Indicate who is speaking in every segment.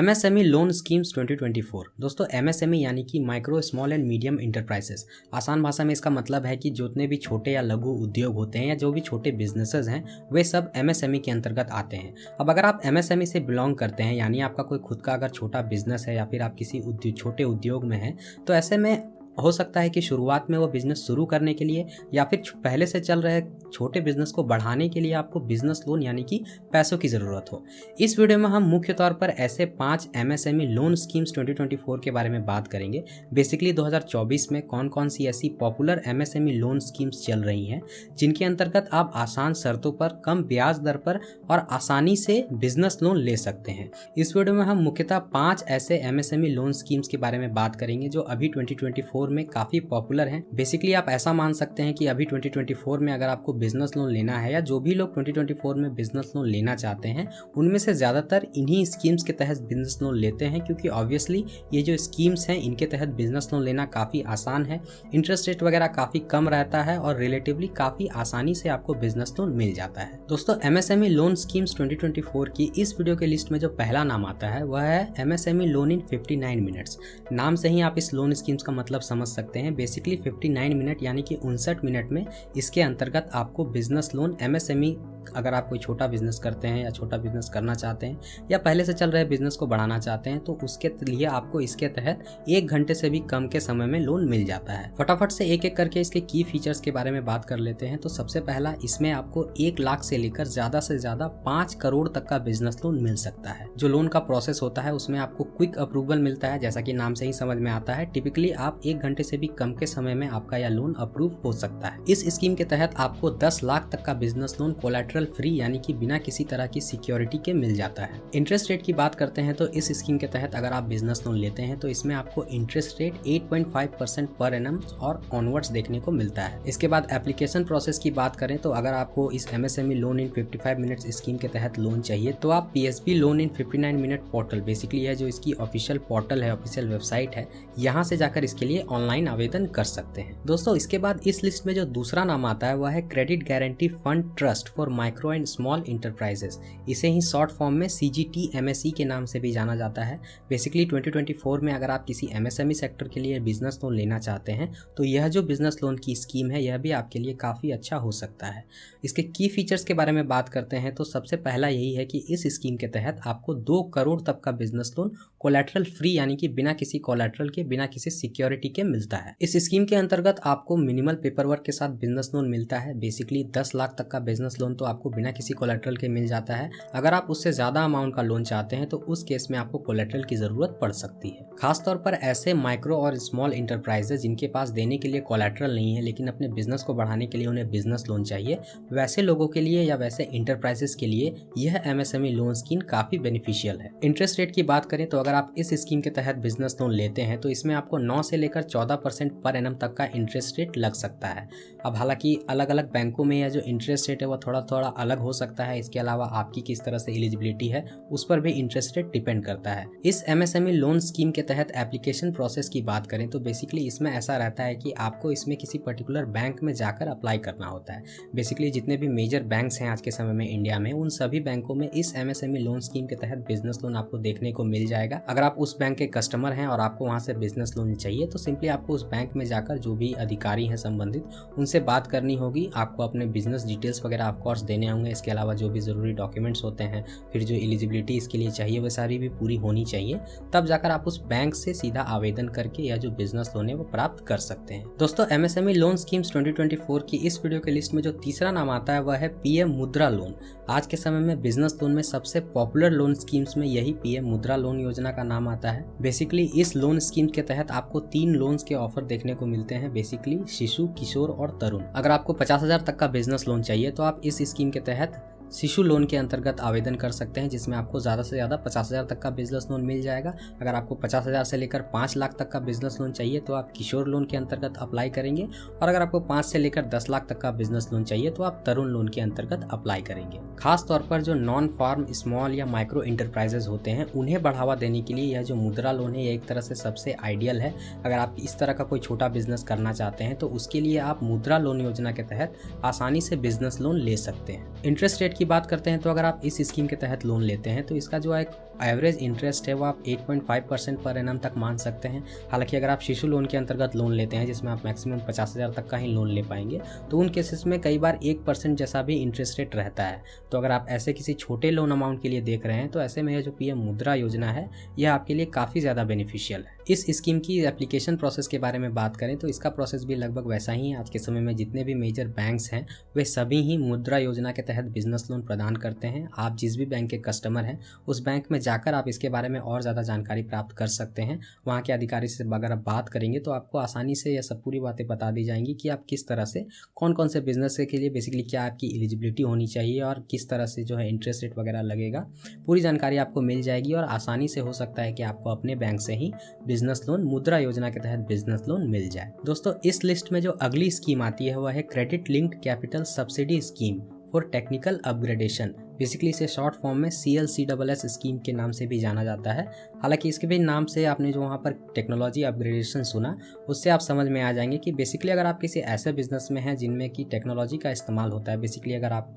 Speaker 1: MSME loan schemes 2024। दोस्तों MSME यानी कि micro small and medium enterprises, आसान भाषा में इसका मतलब है कि जितने भी छोटे या लघु उद्योग होते हैं या जो भी छोटे बिजनेसेस हैं वे सब एमएसएमई के अंतर्गत आते हैं। अब अगर आप एमएसएमई से बिलोंग करते हैं यानी आपका कोई खुद का अगर छोटा बिजनेस है या फिर आप किसी छोटे उद्योग में हैं, तो ऐसे में हो सकता है कि शुरुआत में वो बिज़नेस शुरू करने के लिए या फिर पहले से चल रहे छोटे बिज़नेस को बढ़ाने के लिए आपको बिज़नेस लोन यानी कि पैसों की ज़रूरत हो। इस वीडियो में हम मुख्य तौर पर ऐसे 5 एमएसएमई लोन स्कीम्स 2024 के बारे में बात करेंगे। बेसिकली 2024 में कौन कौन सी ऐसी पॉपुलर एमएसएमई लोन स्कीम्स चल रही हैं जिनके अंतर्गत आप आसान शर्तों पर, कम ब्याज दर पर और आसानी से बिजनेस लोन ले सकते हैं। इस वीडियो में हम मुख्यतः 5 ऐसे एमएसएमई लोन स्कीम्स के बारे में बात करेंगे जो अभी 2024 में काफी पॉपुलर हैं। बेसिकली आप ऐसा मान सकते हैं कि अभी 2024 में अगर आपको बिजनेस लोन लेना है या जो भी लोग 2024 में बिजनेस लोन लेना चाहते हैं उनमें से ज्यादातर इन्हीं स्कीम्स के तहत बिजनेस लोन लेते हैं, क्योंकि ऑब्वियसली ये जो स्कीम्स हैं इनके तहत बिजनेस लोन लेना काफी आसान है, इंटरेस्ट रेट वगैरह काफी कम रहता है और रिलेटिवली काफी आसानी से आपको बिजनेस लोन मिल जाता है। दोस्तों एमएसएमई लोन स्कीम्स 2024 की इस वीडियो के लिस्ट में जो पहला नाम आता है वह है एमएसएमई लोन इन 59 मिनट्स। नाम से ही आप इस लोन स्कीम्स का मतलब समझ सकते हैं। बेसिकली 59 मिनट यानी कि 59 मिनट में इसके अंतर्गत आपको बिजनेस लोन एमएसएमई, अगर आप कोई छोटा बिजनेस करते हैं या छोटा बिजनेस करना चाहते हैं या पहले से चल रहे बिजनेस को बढ़ाना चाहते हैं तो उसके लिए आपको इसके तहत 1 घंटे से भी कम के समय में लोन मिल जाता है। फटाफट से एक एक करके इसके की फीचर्स के बारे में बात कर लेते हैं। तो सबसे पहला, इसमें आपको 1 लाख से लेकर ज्यादा से ज्यादा 5 करोड़ तक का बिजनेस लोन मिल सकता है। जो लोन का प्रोसेस होता है उसमें आपको क्विक अप्रूवल मिलता है, जैसा कि नाम से ही समझ में आता है। टिपिकली आप 1 घंटे से भी कम के समय में आपका यह लोन अप्रूव हो सकता है। इस स्कीम के तहत आपको 10 लाख तक का बिजनेस लोन कोलैटरल फ्री यानी कि बिना किसी तरह की सिक्योरिटी के मिल जाता है। इंटरेस्ट रेट की बात करते हैं तो इस स्कीम के तहत अगर आप बिजनेस लोन लेते हैं तो इसमें आपको इंटरेस्ट रेट 8.5% पर एनम और ऑनवर्ड्स देखने को मिलता है। इसके बाद एप्लीकेशन प्रोसेस की बात करें तो अगर आपको इस MSME loan in 55 minutes scheme के तहत लोन चाहिए तो आप PSB loan in 59 minute portal, basically है जो इसकी ऑफिशियल पोर्टल है, ऑफिशियल वेबसाइट है, यहाँ से जाकर इसके लिए ऑनलाइन आवेदन कर सकते हैं। दोस्तों इसके बाद इस लिस्ट में जो दूसरा नाम आता है वह है credit guarantee fund trust for micro and small enterprises. इसे ही शॉर्ट फॉर्म में CGTMSE के नाम से भी जाना जाता है। बेसिकली 2024 में अगर आप किसी एमएसएमई सेक्टर के लिए बिजनेस लोन लेना चाहते हैं तो यह जो बिजनेस लोन की स्कीम है यह भी आपके लिए काफ़ी अच्छा हो सकता है। इसके की फीचर्स के बारे में बात करते हैं तो सबसे पहला यही है कि इस स्कीम के तहत आपको 2 करोड़ तक का बिजनेस लोन कोलैटरल फ्री यानी कि बिना किसी कोलैटरल के, बिना किसी सिक्योरिटी के मिलता है। इस स्कीम के अंतर्गत आपको मिनिमल पेपर वर्क के साथ बिजनेस लोन मिलता है। बेसिकली 10 लाख तक का बिजनेस लोन तो आपको बिना किसी कोलैटरल के मिल जाता है। अगर आप उससे ज्यादा अमाउंट का लोन चाहते हैं तो उस केस में आपको कोलैटरल की जरूरत पड़ सकती है। खास तौर पर ऐसे माइक्रो और स्मॉल इंटरप्राइजेज जिनके पास देने के लिए कोलैटरल नहीं है लेकिन अपने बिजनेस को बढ़ाने के लिए उन्हें बिजनेस लोन चाहिए, वैसे लोगों के लिए या वैसे इंटरप्राइजेस के लिए यह एमएसएमई लोन स्कीम काफी बेनिफिशियल है। इंटरेस्ट रेट की बात करें तो अगर आप इस स्कीम के तहत बिजनेस लोन लेते हैं तो इसमें आपको 9 से लेकर 14% पर एनम तक का इंटरेस्ट रेट लग सकता है। अब हालांकि अलग अलग बैंकों में यह जो इंटरेस्ट रेट है वो थोड़ा थोड़ा अलग हो सकता है। इसके अलावा आपकी किस तरह से एलिजिबिलिटी है उस पर भी इंटरेस्ट रेट डिपेंड करता है। इस एमएसएमई लोन स्कीम के तहत एप्लीकेशन प्रोसेस की बात करें तो बेसिकली इसमें ऐसा रहता है कि आपको इसमें किसी पर्टिकुलर बैंक में जाकर अप्लाई करना होता है। बेसिकली जितने भी मेजर बैंक्स हैं आज के समय में इंडिया में, उन सभी बैंकों में इस एमएसएमई लोन स्कीम के तहत बिजनेस लोन आपको देखने को मिल जाएगा। अगर आप उस बैंक के कस्टमर हैं और आपको वहां से बिजनेस लोन चाहिए तो सिंपली आपको उस बैंक में जाकर जो भी अधिकारी हैं संबंधित उनसे बात करनी होगी। आपको अपने बिजनेस डिटेल्स वगैरह ऑफ कोर्स देने होंगे। इसके अलावा जो भी जरूरी डॉक्यूमेंट्स होते हैं, फिर जो एलिजिबिलिटी इसके लिए चाहिए वह सारी भी पूरी होनी चाहिए, तब जाकर आप उस बैंक से सीधा आवेदन करके यह जो बिजनेस लोन है वो प्राप्त कर सकते हैं। दोस्तों एमएसएमई लोन स्कीम्स 2024 की इस वीडियो के लिस्ट में जो तीसरा नाम आता है वह है पीएम मुद्रा लोन। आज के समय में बिजनेस लोन में सबसे पॉपुलर लोन स्कीम्स में यही पीएम मुद्रा लोन योजना का नाम आता है। बेसिकली इस लोन स्कीम के तहत आपको 3 लोन्स के ऑफर देखने को मिलते हैं। बेसिकली शिशु, किशोर और तरुण। अगर आपको 50,000 तक का बिजनेस लोन चाहिए तो आप इस स्कीम के तहत शिशु लोन के अंतर्गत आवेदन कर सकते हैं, जिसमें आपको ज़्यादा से ज़्यादा 50,000 तक का बिजनेस लोन मिल जाएगा। अगर आपको 50,000 से लेकर 5 लाख तक का बिजनेस लोन चाहिए तो आप किशोर लोन के अंतर्गत अप्लाई करेंगे, और अगर आपको 5 से लेकर 10 लाख तक का बिजनेस लोन चाहिए तो आप तरुण लोन के अंतर्गत अप्लाई करेंगे। खास तौर पर जो नॉन फार्म, स्मॉल या माइक्रो इंटरप्राइजेज होते हैं उन्हें बढ़ावा देने के लिए यह जो मुद्रा लोन है ये एक तरह से सबसे आइडियल है। अगर आप इस तरह का कोई छोटा बिजनेस करना चाहते हैं तो उसके लिए आप मुद्रा लोन योजना के तहत आसानी से बिजनेस लोन ले सकते हैं। इंटरेस्ट रेट की बात करते हैं तो अगर आप इस स्कीम के तहत लोन लेते हैं तो इसका जो एक एवरेज इंटरेस्ट है वो आप 8.5% पर एनम तक मान सकते हैं। हालांकि अगर आप शिशु लोन के अंतर्गत लोन लेते हैं जिसमें आप मैक्सिमम 50,000 तक का ही लोन ले पाएंगे, तो उन केसेस में कई बार 1% जैसा भी इंटरेस्ट रेट रहता है। तो अगर आप ऐसे किसी छोटे लोन अमाउंट के लिए देख रहे हैं तो ऐसे में यह जो पीएम मुद्रा योजना है यह आपके लिए काफ़ी ज़्यादा बेनिफिशियल है। इस स्कीम की एप्लीकेशन प्रोसेस के बारे में बात करें तो इसका प्रोसेस भी लगभग वैसा ही है। आज के समय में जितने भी मेजर बैंक्स हैं वे सभी ही मुद्रा योजना के तहत बिजनेस लोन प्रदान करते हैं। आप जिस भी बैंक के कस्टमर हैं उस बैंक में जाकर आप इसके बारे में और ज़्यादा जानकारी प्राप्त कर सकते हैं। वहाँ के अधिकारी से अगर आप बात करेंगे तो आपको आसानी से यह सब पूरी बातें बता दी जाएंगी कि आप किस तरह से कौन कौन से बिजनेस के लिए बेसिकली क्या आपकी एलिजिबिलिटी होनी चाहिए और किस तरह से जो है इंटरेस्ट रेट वगैरह लगेगा। पूरी जानकारी आपको मिल जाएगी और आसानी से हो सकता है कि आपको अपने बैंक से ही बिजनेस लोन मुद्रा योजना के तहत बिजनेस लोन मिल जाए। दोस्तों इस लिस्ट में जो अगली स्कीम आती है वह है credit linked capital subsidy scheme for technical upgradation. Basically इसे शॉर्ट फॉर्म में CLCSS स्कीम के नाम से भी जाना जाता है। हालांकि इसके भी नाम से आपने जो वहाँ पर टेक्नोलॉजी अपग्रेडेशन सुना उससे आप समझ में आ जाएंगे कि बेसिकली अगर आप किसी ऐसे बिजनेस में हैं जिनमें कि टेक्नोलॉजी का इस्तेमाल होता है, बेसिकली अगर आप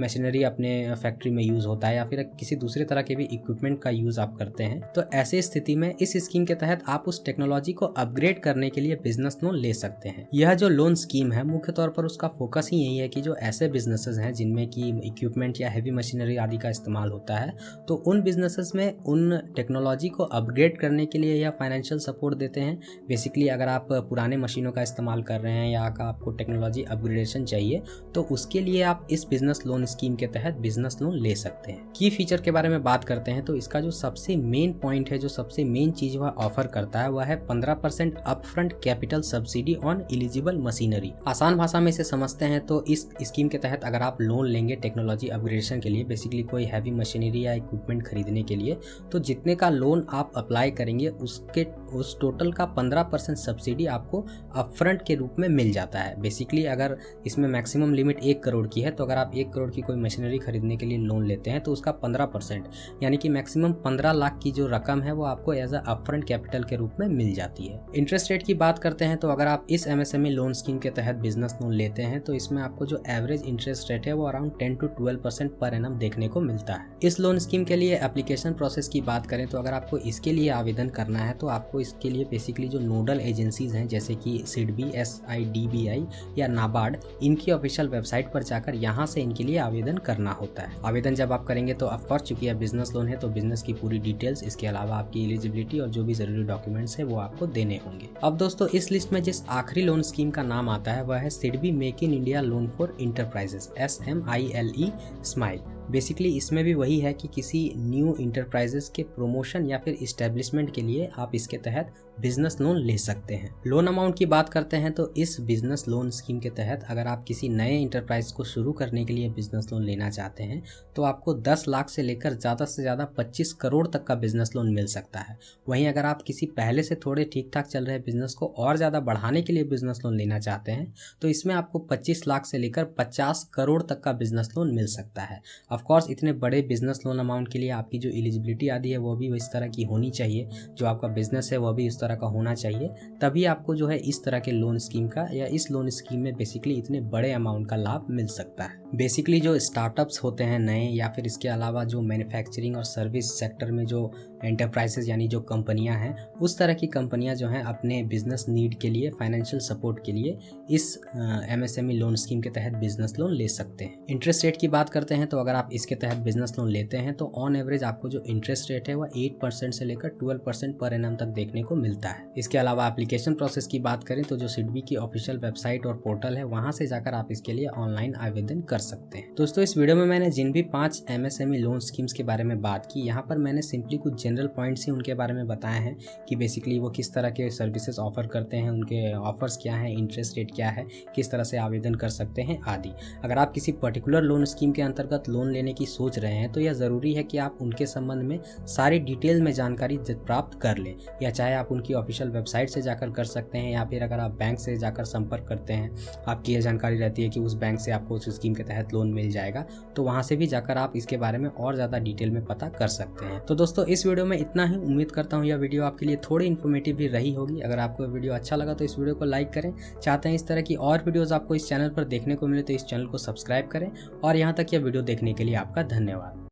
Speaker 1: मशीनरी अपने फैक्ट्री में यूज़ होता है या फिर किसी दूसरे तरह के भी इक्विपमेंट का यूज़ आप करते हैं, तो ऐसी स्थिति में इस स्कीम के तहत आप उस टेक्नोलॉजी को अपग्रेड करने के लिए बिजनेस लोन ले सकते हैं। यह जो लोन स्कीम है मुख्य तौर पर उसका फोकस ही यही है कि जो ऐसे बिजनेसेस हैं जिनमें कि इक्विपमेंट या हैवी मशीनरी आदि का इस्तेमाल होता है, तो उन बिजनेसेस में उन टेक्नोलॉजी को अपग्रेड करने के लिए यह फाइनेंशियल सपोर्ट देते हैं। बेसिकली अगर आप पुराने मशीनों का इस्तेमाल कर रहे हैं या आपको टेक्नोलॉजी अपग्रेडेशन चाहिए तो उसके लिए आप इस बिजनेस लोन स्कीम के तहत बिजनेस लोन ले सकते हैं। की फीचर के बारे में बात करते हैं तो इसका जो सबसे मेन पॉइंट है, जो सबसे मेन चीज वह ऑफर करता है वह है 15% upfront capital subsidy on eligible machinery. आसान भाषा में इसे समझते हैं तो इस स्कीम के तहत अगर आप लोन लेंगे टेक्नोलॉजी अपग्रेडेशन के लिए, बेसिकली कोई हैवी मशीनरी या इक्विपमेंट खरीदने के लिए, तो जितने का लोन आप अप्लाई करेंगे उस टोटल का 15% सब्सिडी आपको अपफ्रंट के रूप में मिल जाता है। बेसिकली अगर इसमें मैक्सिमम लिमिट 1 करोड़ की है तो अगर आप 1 करोड़ की कोई मशीनरी खरीदने के लिए लोन लेते हैं तो उसका 15% यानी कि मैक्सिमम 15 लाख की जो रकम है वो आपको एज अ अपफ्रंट कैपिटल के रूप में मिल जाती है। इंटरेस्ट रेट की बात करते हैं तो अगर आप इस MSME लोन स्कीम के तहत बिजनेस लोन लेते हैं तो इसमें आपको जो एवरेज इंटरेस्ट रेट है वो अराउंड 10 to 12% पर एनम देखने को मिलता है। इस लोन स्कीम के लिए एप्लीकेशन प्रोसेस की बात करें तो अगर आपको इसके लिए आवेदन करना है तो आपको इसके लिए बेसिकली जो नोडल एजेंसीज हैं जैसे कि SIDBI, SIDBI या नाबार्ड, इनकी ऑफिशियल वेबसाइट पर जाकर यहाँ से इनके लिए आवेदन करना होता है। आवेदन जब आप करेंगे तो ऑफकोर्स चूंकि यह बिजनेस लोन है तो बिजनेस की पूरी डिटेल्स, इसके अलावा आपकी एलिजिबिलिटी और जो भी जरूरी डॉक्यूमेंट्स है वो आपको देने होंगे। अब दोस्तों इस लिस्ट में जिस आखिरी लोन स्कीम का नाम आता है वह है SIDBI make in India loan for enterprises, SMILE smile. Basically इसमें भी वही है कि किसी न्यू इंटरप्राइजेस के प्रमोशन या फिर इस्टेब्लिशमेंट के लिए आप इसके तहत बिजनेस लोन ले सकते हैं। लोन अमाउंट की बात करते हैं तो इस बिजनेस लोन स्कीम के तहत अगर आप किसी नए इंटरप्राइज को शुरू करने के लिए बिजनेस लोन लेना चाहते हैं तो आपको 10 लाख से लेकर ज़्यादा से ज़्यादा 25 करोड़ तक का बिजनेस लोन मिल सकता है। वहीं अगर आप किसी पहले से थोड़े ठीक ठाक चल रहे बिजनेस को और ज़्यादा बढ़ाने के लिए बिजनेस लोन लेना चाहते हैं तो इसमें आपको 25 लाख से लेकर 50 करोड़ तक का बिजनेस लोन मिल सकता है। ऑफकोर्स इतने बड़े बिजनेस लोन अमाउंट के लिए आपकी जो एलिजिबिलिटी आदि है वो भी इस तरह की होनी चाहिए, जो आपका बिजनेस है वह भी इस तरह का होना चाहिए, तभी आपको जो है इस तरह के लोन स्कीम का या इस लोन स्कीम में बेसिकली इतने बड़े अमाउंट का लाभ मिल सकता है। बेसिकली जो स्टार्टअप्स होते हैं नए या फिर इसके अलावा जो मैन्युफैक्चरिंग और सर्विस सेक्टर में जो एंटरप्राइजेज यानी जो कंपनियां हैं, उस तरह की कंपनियां जो हैं अपने बिजनेस नीड के लिए, फाइनेंशियल सपोर्ट के लिए इस MSME लोन स्कीम के तहत बिजनेस लोन ले सकते हैं। इंटरेस्ट रेट की बात करते हैं तो अगर आप इसके तहत बिजनेस लोन लेते हैं तो ऑन एवरेज आपको जो इंटरेस्ट रेट है वह 8% से लेकर 12% पर एनम तक देखने को मिलता है। इसके अलावा एप्लीकेशन प्रोसेस की बात करें तो जो SIDBI की ऑफिशियल वेबसाइट और पोर्टल है वहां से जाकर आप इसके लिए ऑनलाइन आवेदन कर सकते हैं। दोस्तों इस वीडियो में मैंने जिन भी 5 MSME लोन स्कीम्स के बारे में बात की, यहाँ पर मैंने सिंपली कुछ जनरल पॉइंट्स ही उनके बारे में बताए हैं कि बेसिकली वो किस तरह के सर्विसेज ऑफर करते हैं, उनके ऑफर्स क्या हैं, इंटरेस्ट रेट क्या है, किस तरह से आवेदन कर सकते हैं आदि। अगर आप किसी पर्टिकुलर लोन स्कीम के अंतर्गत लोन लेने की सोच रहे हैं तो यह ज़रूरी है कि आप उनके संबंध में सारी डिटेल में जानकारी प्राप्त कर लें, या चाहे आप उनकी ऑफिशियल वेबसाइट से जाकर कर सकते हैं या फिर अगर आप बैंक से जाकर संपर्क करते हैं, आपकी यह जानकारी रहती है कि उस बैंक से आपको उस स्कीम के तहत लोन मिल जाएगा, तो वहाँ से भी जाकर आप इसके बारे में और ज़्यादा डिटेल में पता कर सकते हैं। तो दोस्तों इस वीडियो में इतना ही। उम्मीद करता हूँ यह वीडियो आपके लिए थोड़ी इन्फॉर्मेटिव भी रही होगी। अगर आपको वीडियो अच्छा लगा तो इस वीडियो को लाइक करें। चाहते हैं इस तरह की और वीडियोज़ आपको इस चैनल पर देखने को मिले तो इस चैनल को सब्सक्राइब करें। और यहाँ तक यह वीडियो देखने के लिए आपका धन्यवाद।